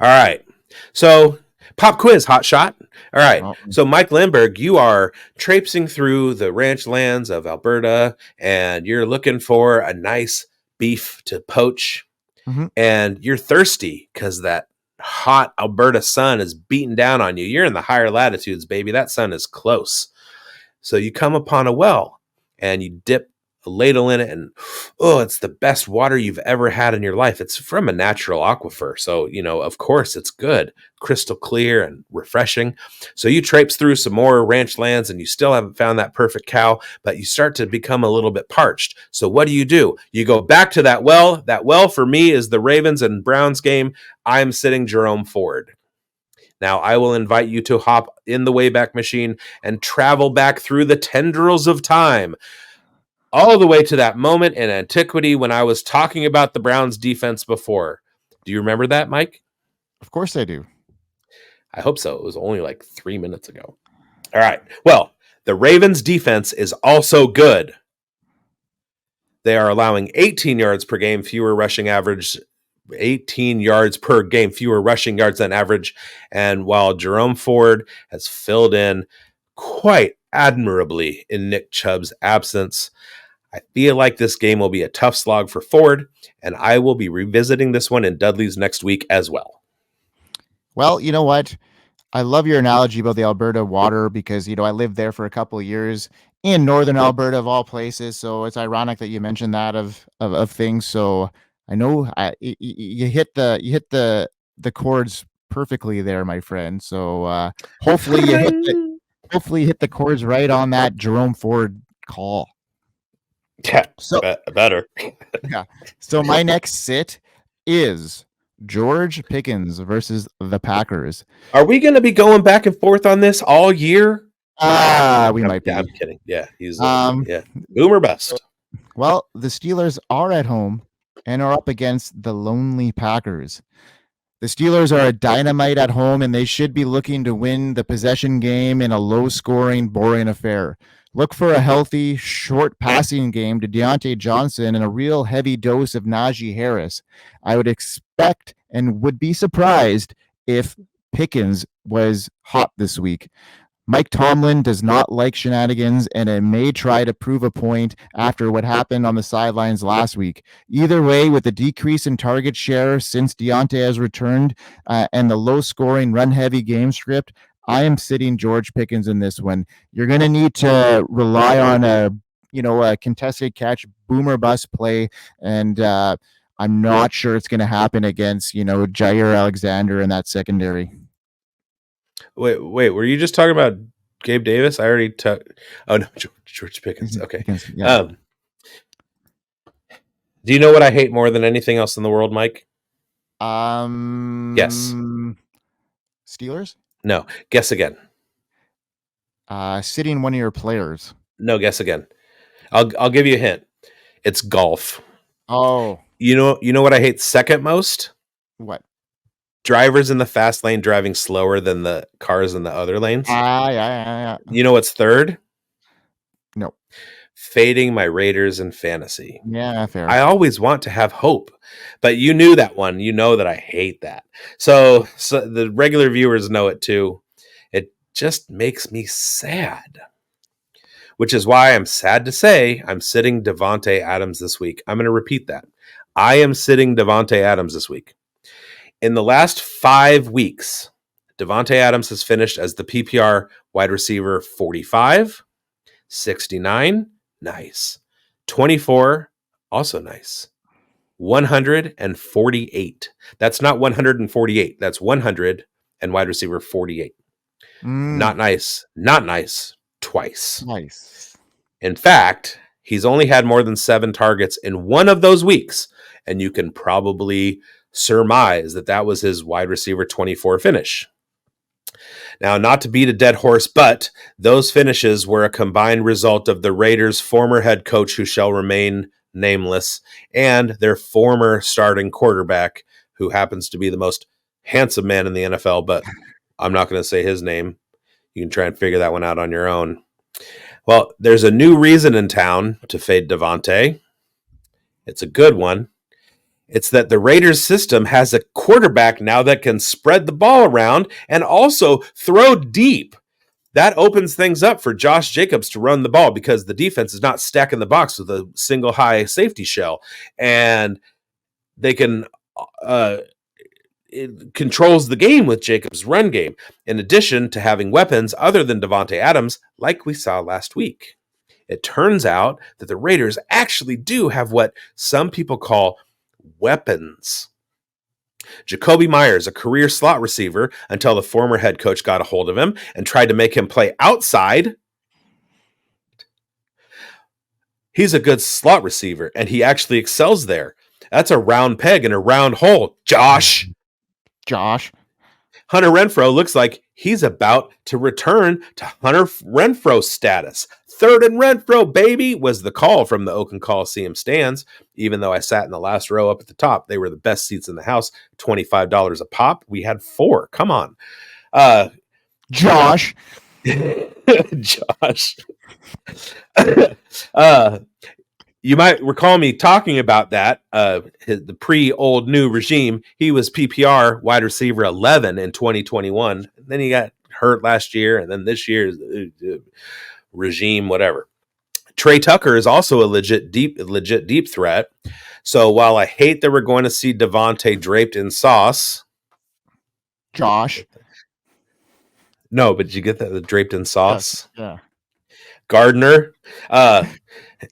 All right. So, pop quiz, hot shot. All right. Oh. So, Mike Lemberg, you are traipsing through the ranch lands of Alberta and you're looking for a nice beef to poach. Mhm. And you're thirsty because that hot Alberta sun is beating down on you. You're in the higher latitudes, baby. That sun is close. So you come upon a well and you dip a ladle in it, and it's the best water you've ever had in your life. It's from a natural aquifer. So, of course it's good, crystal clear and refreshing. So you traipse through some more ranch lands and you still haven't found that perfect cow, but you start to become a little bit parched. So what do? You go back to that well. That well for me is the Ravens and Browns game. I'm sitting Jerome Ford. Now, I will invite you to hop in the Wayback Machine and travel back through the tendrils of time, all the way to that moment in antiquity when I was talking about the Browns defense before. Do you remember that, Mike? Of course I do. I hope so. It was only like 3 minutes ago. All right. Well, the Ravens defense is also good. They are allowing 18 yards per game, fewer rushing average 18 yards per game, fewer rushing yards than average. And while Jerome Ford has filled in quite admirably in Nick Chubb's absence, I feel like this game will be a tough slog for Ford, and I will be revisiting this one in Dudley's next week as well. Well, you know what? I love your analogy about the Alberta water because, I lived there for a couple of years in northern Alberta of all places. So it's ironic that you mentioned that of things. So I know you hit the chords perfectly there, my friend. So hopefully you hit the chords right on that Jerome Ford call. Yeah, So better. yeah. So my next sit is George Pickens versus the Packers. Are we going to be going back and forth on this all year? We might be. I'm kidding. Yeah, he's boomer bust. Well, the Steelers are at home and are up against the lonely Packers. The Steelers are a dynamite at home, and they should be looking to win the possession game in a low-scoring, boring affair. Look for a healthy, short passing game to Deontay Johnson and a real heavy dose of Najee Harris. I would expect and would be surprised if Pickens was hot this week. Mike Tomlin does not like shenanigans, and it may try to prove a point after what happened on the sidelines last week. Either way, with the decrease in target share since Deontay has returned and the low-scoring, run-heavy game script, I am sitting George Pickens in this one. You're going to need to rely on a contested catch, boomer bust play, and I'm not sure it's going to happen against Jair Alexander in that secondary. Wait, were you just talking about Gabe Davis? I already took. Oh no, George Pickens. Okay. Pickens, yeah. Do you know what I hate more than anything else in the world, Mike? Yes. Steelers? No. Guess again. Sitting one of your players. No, guess again. I'll give you a hint. It's golf. Oh. You know what I hate second most? What? Drivers in the fast lane driving slower than the cars in the other lanes. Yeah. You know what's third? No. fading my Raiders in fantasy. Yeah, fair. I always want to have hope, but you knew that one. You know that I hate that. So the regular viewers know it too. It just makes me sad, which is why I'm sad to say I'm sitting Davante Adams this week. I'm going to repeat that. I am sitting Davante Adams this week. In the last 5 weeks, Davante Adams has finished as the PPR wide receiver 45, 69, nice. 24, also nice. 148. That's not 148. That's 100 and wide receiver 48. Not nice. Not nice. Twice. Nice. In fact, he's only had more than 7 targets in one of those weeks, and you can probably surmise that that was his wide receiver 24 finish. Now, not to beat a dead horse, but those finishes were a combined result of the Raiders' former head coach, who shall remain nameless, and their former starting quarterback, who happens to be the most handsome man in the NFL, but I'm not going to say his name. You can try and figure that one out on your own. Well, there's a new reason in town to fade Davante. It's a good one. It's that the Raiders system has a quarterback now that can spread the ball around and also throw deep. That opens things up for Josh Jacobs to run the ball because the defense is not stacking the box with a single high safety shell. And they can it controls the game with Jacobs' run game, in addition to having weapons other than Davante Adams, like we saw last week. It turns out that the Raiders actually do have what some people call weapons. Jacoby Myers, a career slot receiver until the former head coach got a hold of him and tried to make him play outside. He's a good slot receiver, and he actually excels there. That's a round peg in a round hole, Josh. Hunter Renfrow looks like he's about to return to Hunter Renfrow status. Third and Renfrow, baby, was the call from the Oakland Coliseum stands. Even though I sat in the last row up at the top, they were the best seats in the house, $25 a pop. We had 4. Come on. Josh. Josh. You might recall me talking about that, the pre-old new regime. He was PPR wide receiver 11 in 2021. Then he got hurt last year, and then this year's regime, whatever. Trey Tucker is also a legit deep threat. So while I hate that we're going to see Davante draped in sauce, Josh. No, but you get that, the draped in sauce? Yeah. Gardner.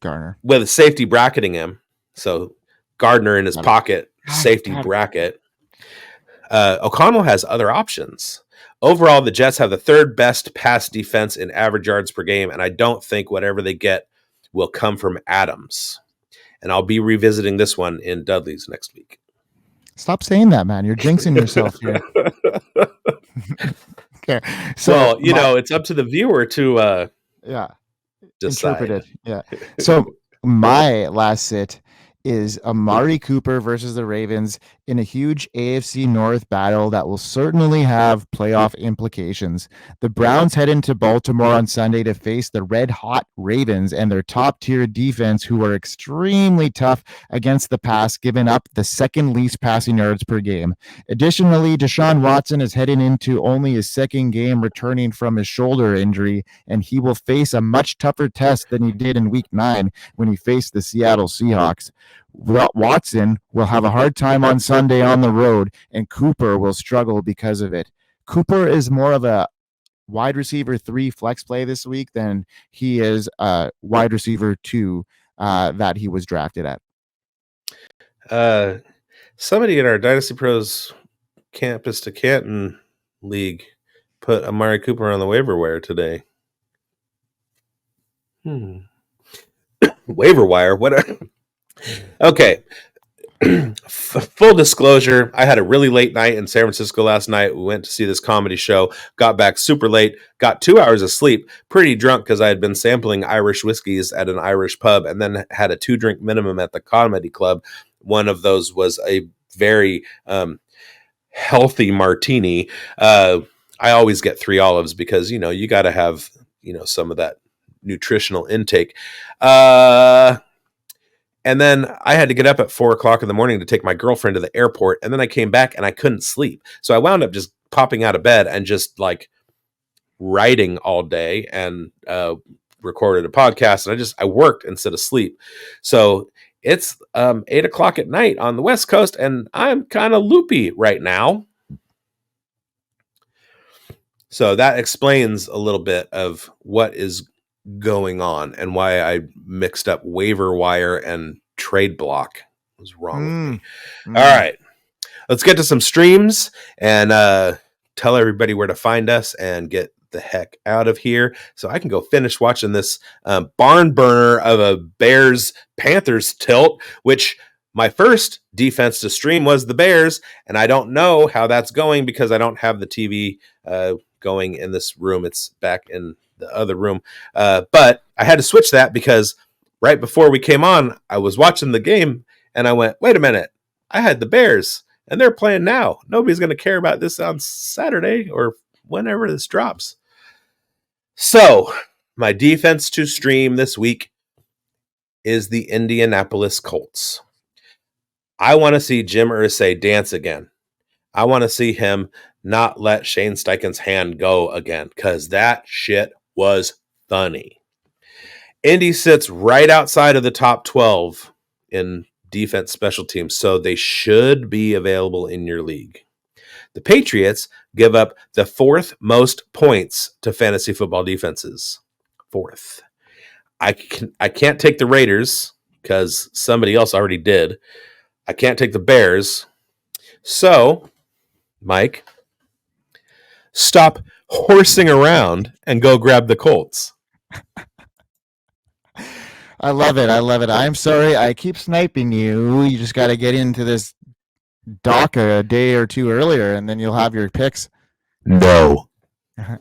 Garner. With safety bracketing him. So Gardner in his pocket, safety bracket. O'Connell has other options. Overall, the Jets have the 3rd best pass defense in average yards per game, and I don't think whatever they get will come from Adams. And I'll be revisiting this one in Dudley's next week. Stop saying that, man. You're jinxing yourself here. Okay. So, well, it's up to the viewer to decide. Interpret it. Yeah. So my last sit is Amari Cooper versus the Ravens in a huge AFC North battle that will certainly have playoff implications. The Browns head into Baltimore on Sunday to face the red-hot Ravens and their top-tier defense, who are extremely tough against the pass, giving up the 2nd least passing yards per game. Additionally, Deshaun Watson is heading into only his 2nd game returning from his shoulder injury, and he will face a much tougher test than he did in Week 9 when he faced the Seattle Seahawks. Watson will have a hard time on Sunday on the road, and Cooper will struggle because of it. Cooper is more of a wide receiver 3 flex play this week than he is a wide receiver 2 that he was drafted at. Somebody in our Dynasty Pros Campus to Canton League put Amari Cooper on the waiver wire today. Waiver wire? What? Okay. Full disclosure, I had a really late night in San Francisco last night. We went to see this comedy show, got back super late, got 2 hours of sleep, pretty drunk because I had been sampling Irish whiskeys at an Irish pub, and then had a 2-drink minimum at the comedy club. One of those was a very healthy martini. I always get 3 olives because, you got to have, some of that nutritional intake. And then I had to get up at 4:00 in the morning to take my girlfriend to the airport. And then I came back and I couldn't sleep. So I wound up just popping out of bed and just like writing all day and recorded a podcast. And I worked instead of sleep. So it's 8:00 at night on the West Coast and I'm kind of loopy right now. So that explains a little bit of what is going on and why I mixed up waiver wire and trade block. What was wrong with me? All right, let's get to some streams and tell everybody where to find us and get the heck out of here so I can go finish watching this barn burner of a Bears Panthers tilt, which my first defense to stream was the Bears, and I don't know how that's going because I don't have the TV going in this room. It's back in the other room. But I had to switch that because right before we came on, I was watching the game and I went, wait a minute, I had the Bears and they're playing now. Nobody's going to care about this on Saturday or whenever this drops. So my defense to stream this week is the Indianapolis Colts. I want to see Jim Irsay dance again. I want to see him not let Shane Steichen's hand go again because that shit was funny. Indy sits right outside of the top 12 in defense special teams, so they should be available in your league. The Patriots give up the fourth most points to fantasy football defenses. Fourth. I can't take the Raiders because somebody else already did. I can't take the Bears. So, Mike, stop horsing around and go grab the Colts. I love it. I love it. I'm sorry. I keep sniping you. You just got to get into this doc a day or two earlier, and then you'll have your picks. No. All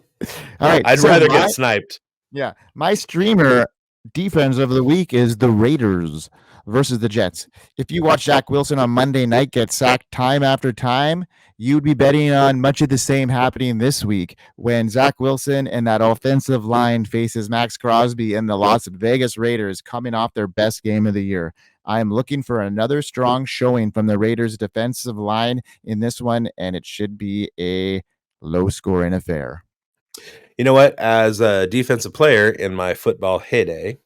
right. I'd rather get sniped. Yeah. My streamer defense of the week is the Raiders versus the Jets. If you watch Zach Wilson on Monday night get sacked time after time, you'd be betting on much of the same happening this week when Zach Wilson and that offensive line faces Max Crosby and the Las Vegas Raiders coming off their best game of the year. I am looking for another strong showing from the Raiders defensive line in this one, and it should be a low-scoring affair. You know what? As a defensive player in my football heyday,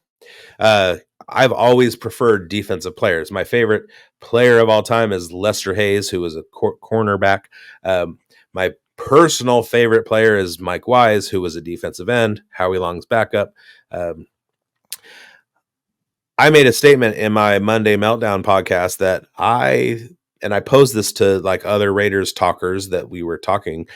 I've always preferred defensive players. My favorite player of all time is Lester Hayes, who was a cornerback. My personal favorite player is Mike Wise, who was a defensive end, Howie Long's backup. I made a statement in my Monday Meltdown podcast that I posed this to like other Raiders talkers that we were talking.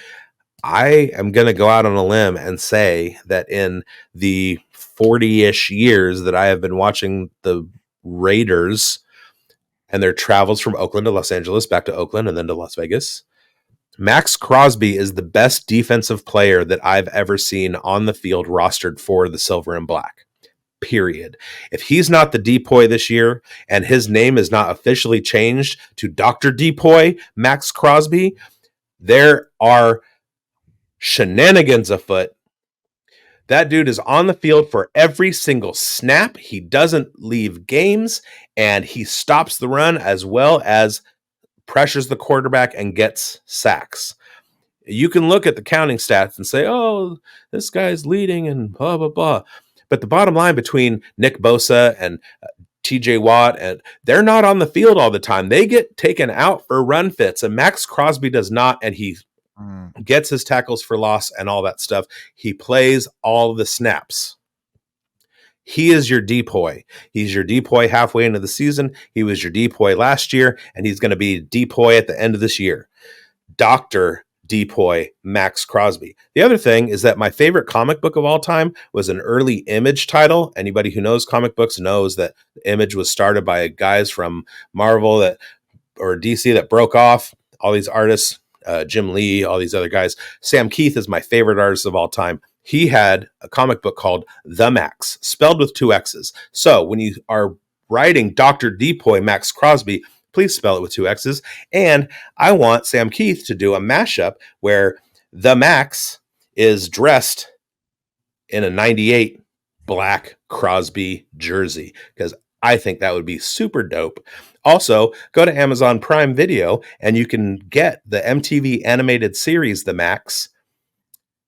I am going to go out on a limb and say that in the 40-ish years that I have been watching the Raiders and their travels from Oakland to Los Angeles, back to Oakland, and then to Las Vegas, Max Crosby is the best defensive player that I've ever seen on the field rostered for the Silver and Black. Period. If he's not the Depoy this year and his name is not officially changed to Dr. Depoy, Max Crosby, there are shenanigans afoot. That dude is on the field for every single snap. He doesn't leave games, and he stops the run as well as pressures the quarterback and gets sacks. You can look at the counting stats and say, oh, this guy's leading and blah, blah, blah. But the bottom line between Nick Bosa and TJ Watt, and they're not on the field all the time. They get taken out for run fits, and Max Crosby does not, and he gets his tackles for loss and all that stuff. He plays all the snaps. He is your Depoy. He's your Depoy halfway into the season. He was your Depoy last year, and he's going to be Depoy at the end of this year. Dr. Depoy Max Crosby. The other thing is that my favorite comic book of all time was an early Image title. Anybody who knows comic books knows that Image was started by guys from Marvel or DC that broke off. All these artists, Jim Lee, all these other guys. Sam Keith is my favorite artist of all time. He had a comic book called The Max, spelled with 2 X's. So when you are writing Dr. Depoy Max Crosby, please spell it with 2 X's. And I want Sam Keith to do a mashup where The Max is dressed in a 98 black Crosby jersey, because I think that would be super dope. Also, go to Amazon Prime Video and you can get the MTV animated series, The Max,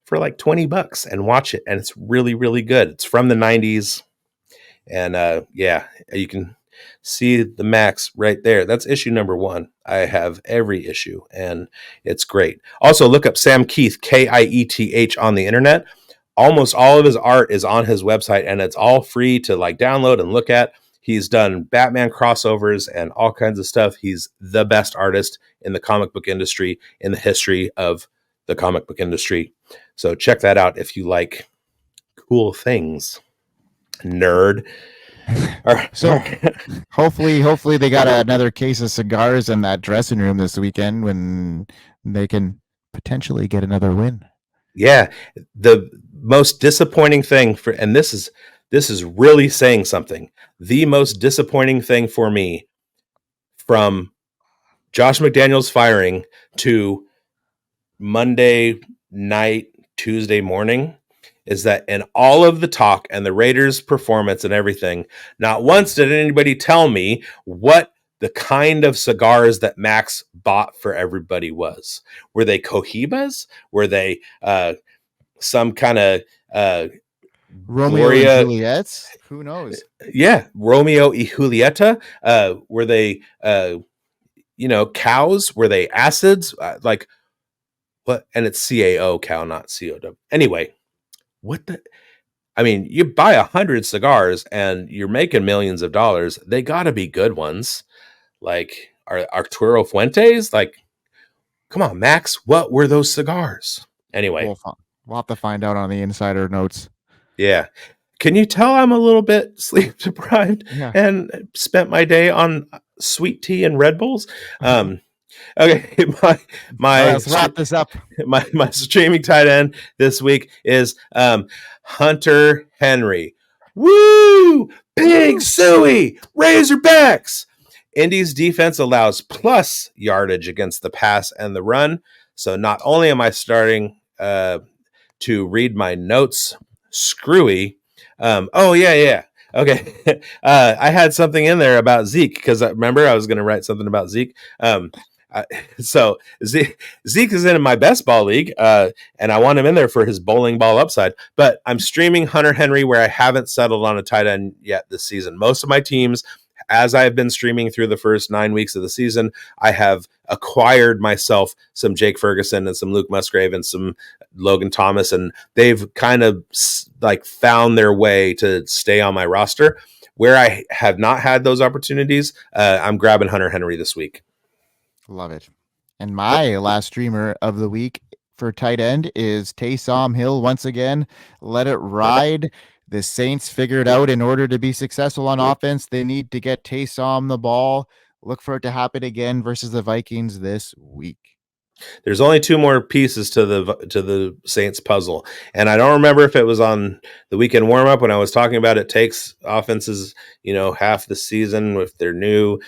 for like $20 and watch it. And it's really, really good. It's from the 90s. And yeah, you can see The Max right there. That's issue number 1. I have every issue and it's great. Also, look up Sam Kieth, Kieth, on the internet. Almost all of his art is on his website and it's all free to like download and look at. He's done Batman crossovers and all kinds of stuff. He's the best artist in the comic book industry, in the history of the comic book industry. So check that out if you like cool things, nerd. So hopefully they got another case of cigars in that dressing room this weekend when they can potentially get another win. Yeah, the most disappointing thing for, and this is really saying something. The most disappointing thing for me from Josh McDaniels firing to Monday night, Tuesday morning, is that in all of the talk and the Raiders' performance and everything, not once did anybody tell me what the kind of cigars that Max bought for everybody was. Were they Cohibas? Were they some kind of Romeo Gloria, and Juliet's? Who knows? Yeah, Romeo y Julieta. Were they cows? Were they acids? Like what? And it's CAO, cow, not COW. Anyway, what the? I mean, you buy 100 cigars and you're making millions of dollars. They got to be good ones. Like Arturo Fuentes. Like, come on, Max. What were those cigars? Anyway, we'll have to find out on the insider notes. Yeah. Can you tell I'm a little bit sleep deprived and spent my day on sweet tea and Red Bulls? Okay, let's wrap this up. My streaming tight end this week is Hunter Henry. Woo! Big Suey! Razorbacks! Indy's defense allows plus yardage against the pass and the run. So not only am I starting to read my notes screwy. Okay. I had something in there about Zeke because I remember I was going to write something about Zeke. So Zeke is in my best ball league, and I want him in there for his bowling ball upside. But I'm streaming Hunter Henry where I haven't settled on a tight end yet this season. Most of my teams, as I have been streaming through the first 9 weeks of the season, I have acquired myself some Jake Ferguson and some Luke Musgrave and some Logan Thomas, and they've kind of like found their way to stay on my roster. Where I have not had those opportunities, I'm grabbing Hunter Henry this week. Love it. And my last streamer of the week for tight end is Taysom Hill once again. Let it ride. The Saints figured out in order to be successful on offense, they need to get Taysom the ball. Look for it to happen again versus the Vikings this week. There's only 2 more pieces to the Saints puzzle, and I don't remember if it was on the weekend warm-up when I was talking about it takes offenses, half the season with their new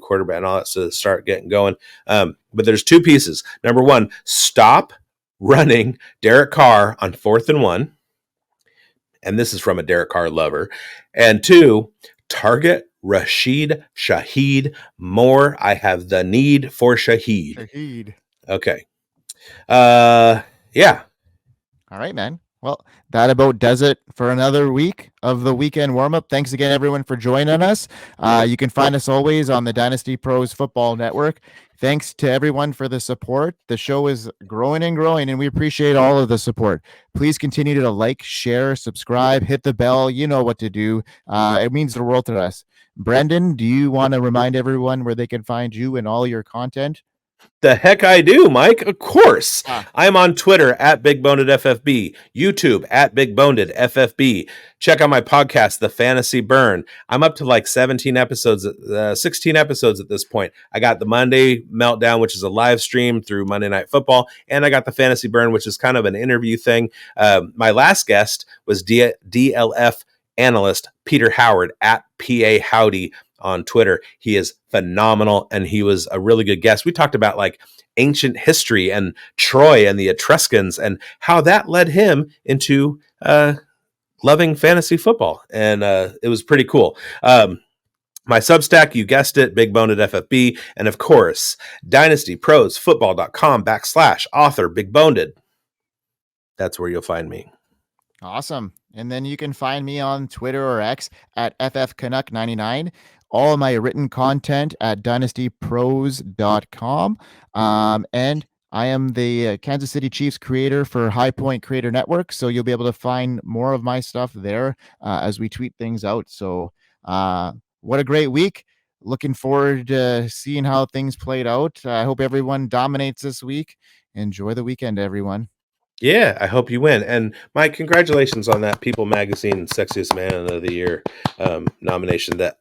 quarterback and all that to start getting going. But there's 2 pieces. Number 1, stop running Derek Carr on 4th and 1. And this is from a Derek Carr lover. And 2, target Rashid Shaheed more. I have the need for Shaheed. Okay. Yeah. All right, man. Well, that about does it for another week of the weekend warm-up. Thanks again, everyone, for joining us. You can find us always on the Dynasty Pros Football Network. Thanks to everyone for the support. The show is growing and growing, and we appreciate all of the support. Please continue to like, share, subscribe, hit the bell. You know what to do. It means the world to us. Brendan, do you want to remind everyone where they can find you and all your content? The heck I do, Mike. Of course. I'm on Twitter at BigBonedFFB, YouTube at BigBonedFFB. Check out my podcast, The Fantasy Burn. I'm up to like 16 episodes at this point. I got the Monday Meltdown, which is a live stream through Monday Night Football, and I got the Fantasy Burn, which is kind of an interview thing. My last guest was DLF analyst Peter Howard at PA Howdy on Twitter. He is phenomenal, and he was a really good guest. We talked about like ancient history and Troy and the Etruscans and how that led him into loving fantasy football, and it was pretty cool. My Substack, you guessed it, Big Boned FFB, and of course, dynastyprosfootball.com/author Big Boned. That's where you'll find me. Awesome. And then you can find me on Twitter or X at FFCanuck99. All of my written content at dynastypros.com. And I am the Kansas City Chiefs creator for High Point Creator Network. So you'll be able to find more of my stuff there as we tweet things out. So what a great week. Looking forward to seeing how things played out. I hope everyone dominates this week. Enjoy the weekend, everyone. Yeah, I hope you win. And Mike, congratulations on that People Magazine Sexiest Man of the Year nomination that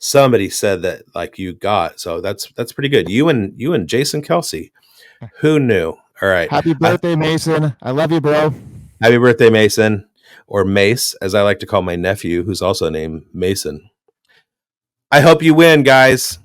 somebody said that like you got. So that's pretty good. You and Jason Kelsey. Who knew? All right. Happy birthday, Mason. I love you, bro. Happy birthday, Mason, or Mace, as I like to call my nephew, who's also named Mason. I hope you win, guys.